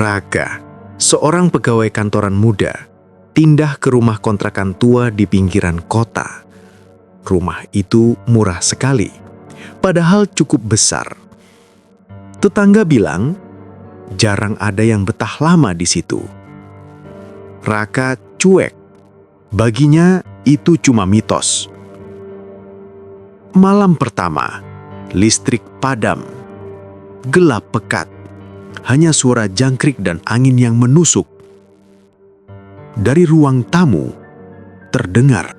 Raka, seorang pegawai kantoran muda, pindah ke rumah kontrakan tua di pinggiran kota. Rumah itu murah sekali, padahal cukup besar. Tetangga bilang, jarang ada yang betah lama di situ. Raka cuek. Baginya itu cuma mitos. Malam pertama, listrik padam. Gelap pekat. Hanya suara jangkrik dan angin yang menusuk. Dari ruang tamu, terdengar.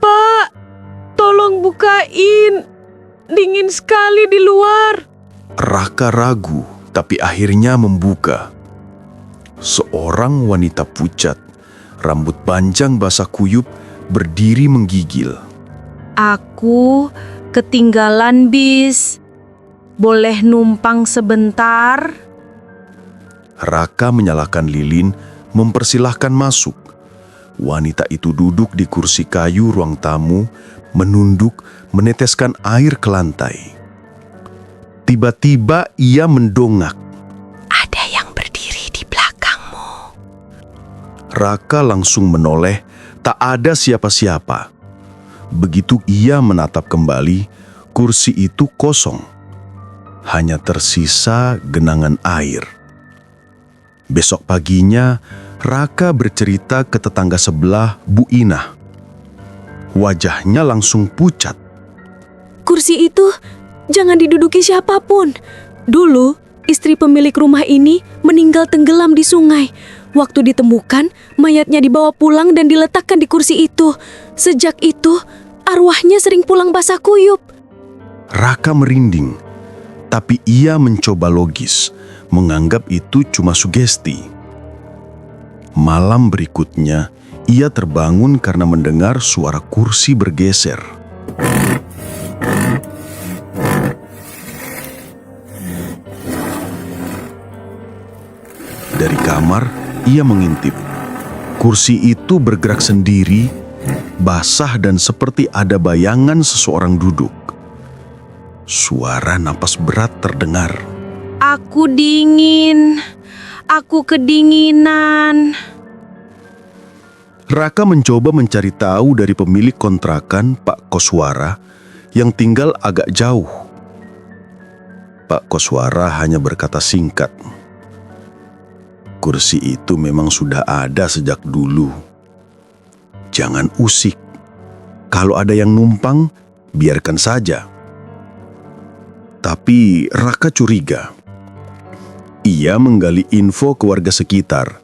Pak, tolong bukain. Dingin sekali di luar. Raka ragu, tapi akhirnya membuka. Seorang wanita pucat, rambut panjang basah kuyup, berdiri menggigil. Aku ketinggalan bis. Boleh numpang sebentar? Raka menyalakan lilin, mempersilahkan masuk. Wanita itu duduk di kursi kayu ruang tamu, menunduk, meneteskan air ke lantai. Tiba-tiba ia mendongak. Ada yang berdiri di belakangmu. Raka langsung menoleh, tak ada siapa-siapa. Begitu ia menatap kembali, kursi itu kosong. Hanya tersisa genangan air. Besok paginya, Raka bercerita ke tetangga sebelah, Bu Inah. Wajahnya langsung pucat. Kursi itu jangan diduduki siapapun. Dulu, istri pemilik rumah ini meninggal tenggelam di sungai. Waktu ditemukan, mayatnya dibawa pulang dan diletakkan di kursi itu. Sejak itu, arwahnya sering pulang basah kuyup. Raka merinding, tapi ia mencoba logis, menganggap itu cuma sugesti. Malam berikutnya, ia terbangun karena mendengar suara kursi bergeser. Dari kamar, ia mengintip. Kursi itu bergerak sendiri, basah dan seperti ada bayangan seseorang duduk. Suara napas berat terdengar. Aku dingin. Aku kedinginan. Raka mencoba mencari tahu dari pemilik kontrakan, Pak Koswara, yang tinggal agak jauh. Pak Koswara hanya berkata singkat, "Kursi itu memang sudah ada sejak dulu. Jangan usik. Kalau ada yang numpang, biarkan saja." Tapi Raka curiga. Ia menggali info ke warga sekitar.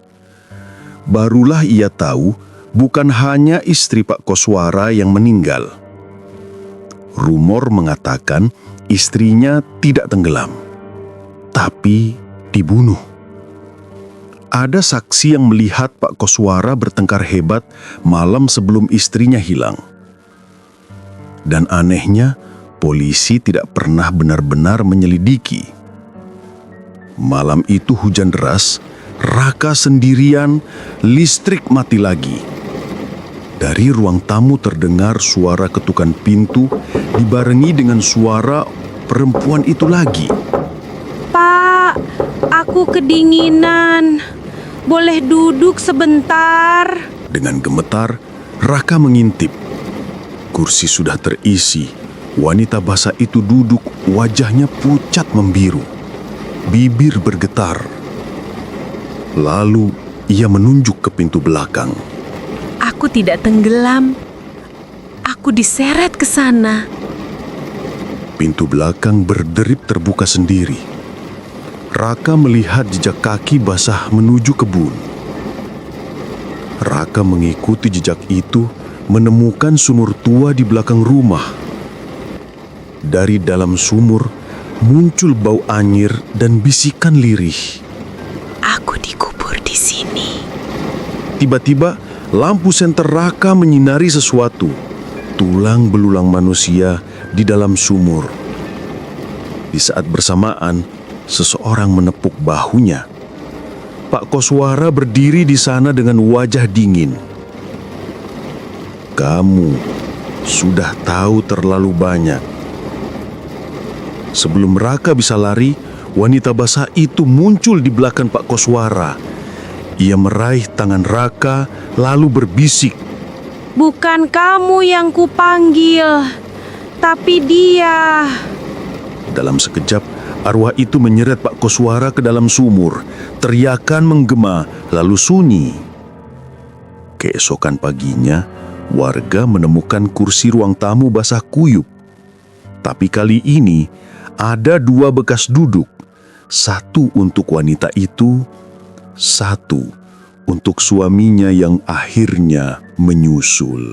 Barulah ia tahu bukan hanya istri Pak Koswara yang meninggal. Rumor mengatakan istrinya tidak tenggelam, tapi dibunuh. Ada saksi yang melihat Pak Koswara bertengkar hebat malam sebelum istrinya hilang. Dan anehnya, polisi tidak pernah benar-benar menyelidiki. Malam itu hujan deras, Raka sendirian, listrik mati lagi. Dari ruang tamu terdengar suara ketukan pintu dibarengi dengan suara perempuan itu lagi. Pak, aku kedinginan. Boleh duduk sebentar? Dengan gemetar, Raka mengintip. Kursi sudah terisi. Wanita basah itu duduk, wajahnya pucat membiru. Bibir bergetar. Lalu ia menunjuk ke pintu belakang. Aku tidak tenggelam. Aku diseret ke sana. Pintu belakang berderip terbuka sendiri. Raka melihat jejak kaki basah menuju kebun. Raka mengikuti jejak itu, menemukan sumur tua di belakang rumah. Dari dalam sumur muncul bau anyir dan bisikan lirih. Aku dikubur di sini. Tiba-tiba lampu senter Raka menyinari sesuatu. Tulang belulang manusia di dalam sumur. Di saat bersamaan, seseorang menepuk bahunya. Pak Koswara berdiri di sana dengan wajah dingin. "Kamu," sudah tahu terlalu banyak. Sebelum Raka bisa lari, wanita basah itu muncul di belakang Pak Koswara. Ia meraih tangan Raka lalu berbisik. Bukan kamu yang kupanggil, tapi dia. Dalam sekejap, arwah itu menyeret Pak Koswara ke dalam sumur. Teriakan menggema, lalu sunyi. Keesokan paginya, warga menemukan kursi ruang tamu basah kuyup. Tapi kali ini, ada 2 bekas duduk. Satu untuk wanita itu, satu untuk suaminya yang akhirnya menyusul.